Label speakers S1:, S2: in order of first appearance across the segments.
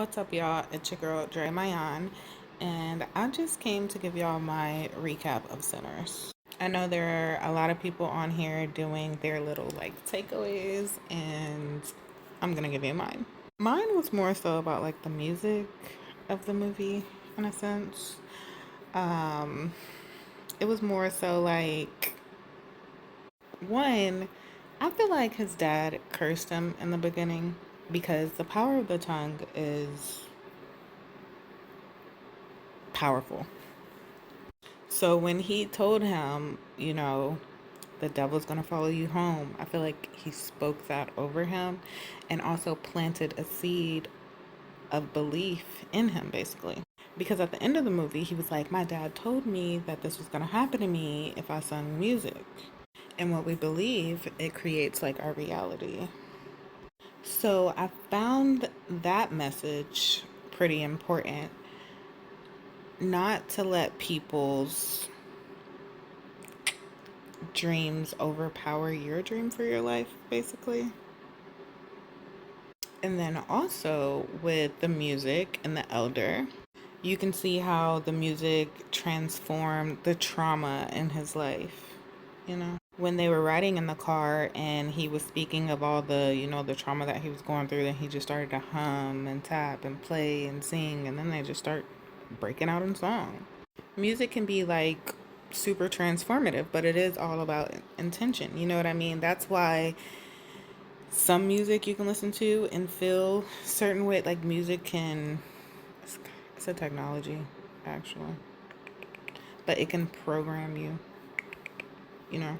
S1: What's up, y'all? It's your girl, Dre Mayan, and I just came to give y'all my recap of Sinners. I know there are a lot of people on here doing their little takeaways, and I'm gonna give you mine. Mine was more so about the music of the movie, in a sense. Um, it was more so one, I feel like his dad cursed him in the beginning because the power of the tongue is powerful. So when he told him, the devil's going to follow you home, I feel like he spoke that over him and also planted a seed of belief in him, basically. Because at the end of the movie, he was like, my dad told me that this was going to happen to me if I sung music. And what we believe, it creates our reality. So I found that message pretty important. Not to let people's dreams overpower your dream for your life, basically. And then also with the music and the elder, you can see how the music transformed the trauma in his life, When they were riding in the car and he was speaking of all the trauma that he was going through, then he just started to hum and tap and play and sing, and then they just start breaking out in song. Music can be super transformative, but it is all about intention. You know what I mean? That's why some music you can listen to and feel certain way. Like music can, it's a technology, actually, but it can program you, you know,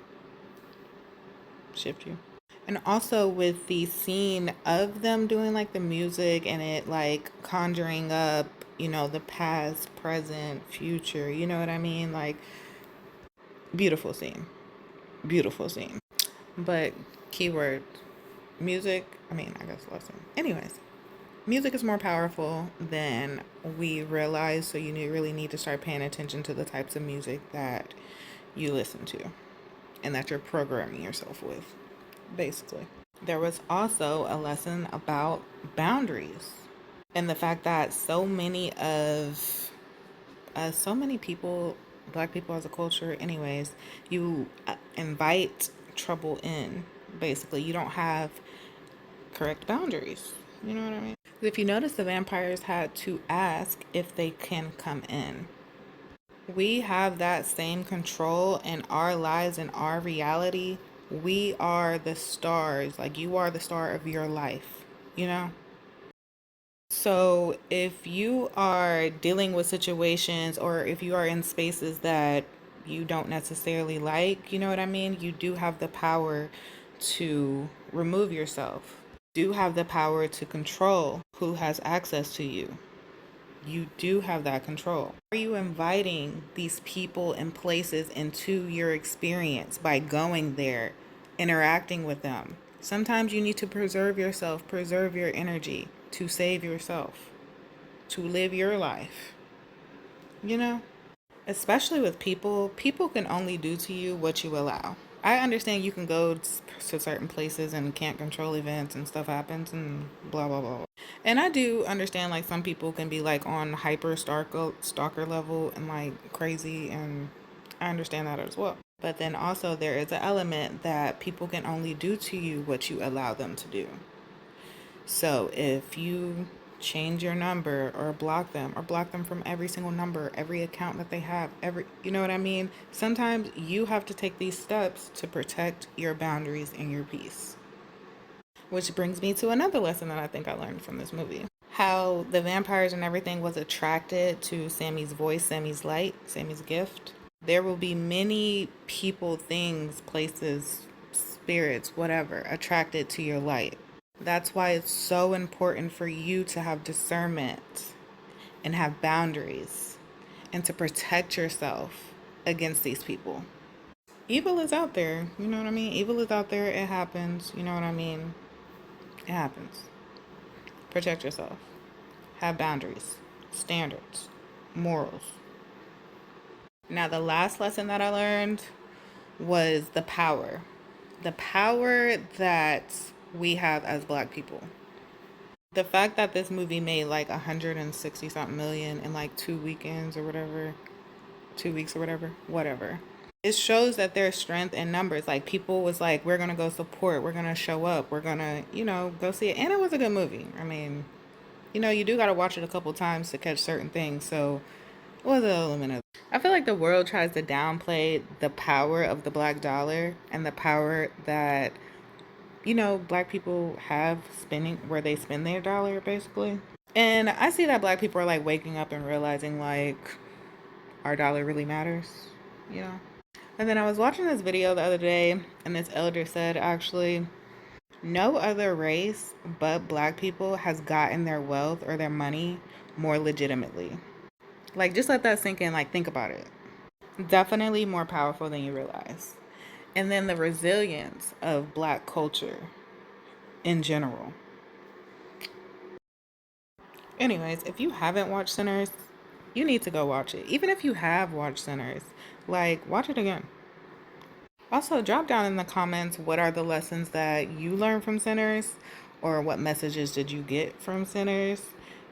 S1: shift you. And also with the scene of them doing the music and it conjuring up, the past, present, future, you know what I mean? Beautiful scene. Beautiful scene. But keyword music, I guess lesson. Anyways, music is more powerful than we realize, so really need to start paying attention to the types of music that you listen to and that you're programming yourself with, basically. There was also a lesson about boundaries and the fact that so many people, black people as a culture, anyways, you invite trouble in. Basically, you don't have correct boundaries. You know what I mean? If you notice, the vampires had to ask if they can come in. We have that same control in our lives and our reality. We are the stars. You are the star of your life, you know? So if you are dealing with situations or if you are in spaces that you don't necessarily like, you know what I mean? You do have the power to remove yourself. Do have the power to control who has access to you. You do have that control. Are you inviting these people and places into your experience by going there, interacting with them? Sometimes you need to preserve yourself, preserve your energy to save yourself, to live your life, you know? Especially with people, people can only do to you what you allow. I understand you can go to certain places and can't control events and stuff happens and blah blah blah. And I do understand some people can be on hyper stalker level and crazy, and I understand that as well. But then also there is an element that people can only do to you what you allow them to do. So if you change your number or block them from every single number, every account that they have, you know what I mean? Sometimes you have to take these steps to protect your boundaries and your peace. Which brings me to another lesson that I think I learned from this movie. How the vampires and everything was attracted to Sammy's voice, Sammy's light, Sammy's gift. There will be many people, things, places, spirits, whatever, attracted to your light. That's why it's so important for you to have discernment and have boundaries and to protect yourself against these people. Evil is out there, you know what I mean? Evil is out there, it happens, you know what I mean? It happens. Protect yourself. Have boundaries, standards, morals. Now, the last lesson that I learned was the power. The power that we have as black people. The fact that this movie made like 160 something million in like 2 weekends or whatever, 2 weeks or whatever. It shows that there's strength in numbers. Like people was like, we're gonna go support, we're gonna show up, we're gonna, go see it. And it was a good movie. I mean, you do gotta watch it a couple times to catch certain things. So it was a little minute. I feel like the world tries to downplay the power of the black dollar and the power that black people have spending where they spend their dollar basically. And I see that black people are like waking up and realizing like our dollar really matters, you know? And then I was watching this video the other day, and this elder said actually, no other race but black people has gotten their wealth or their money more legitimately. Like, just let that sink in, like, think about it. Definitely more powerful than you realize. And then the resilience of black culture in general. Anyways, if you haven't watched Sinners, you need to go watch it. Even if you have watched Sinners, like, watch it again. Also, drop down in the comments what are the lessons that you learned from Sinners, or what messages did you get from Sinners.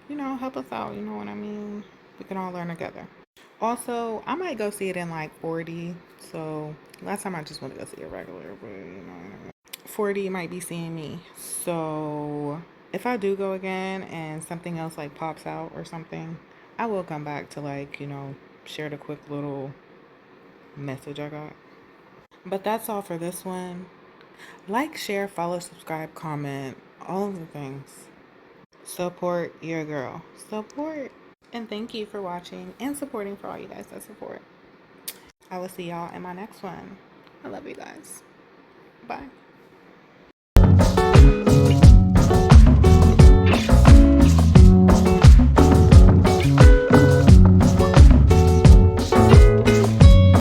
S1: Help us out. You know what I mean? We can all learn together. Also, I might go see it in like 40. So, last time I just went to go see it regular, but 40 might be seeing me. So, if I do go again and something else like pops out or something, I will come back to like, share the quick little message I got. But that's all for this one. Like, share, follow, subscribe, comment, all of the things. Support your girl. Support. And thank you for watching and supporting for all you guys that support. I will see y'all in my next one. I love you guys. Bye.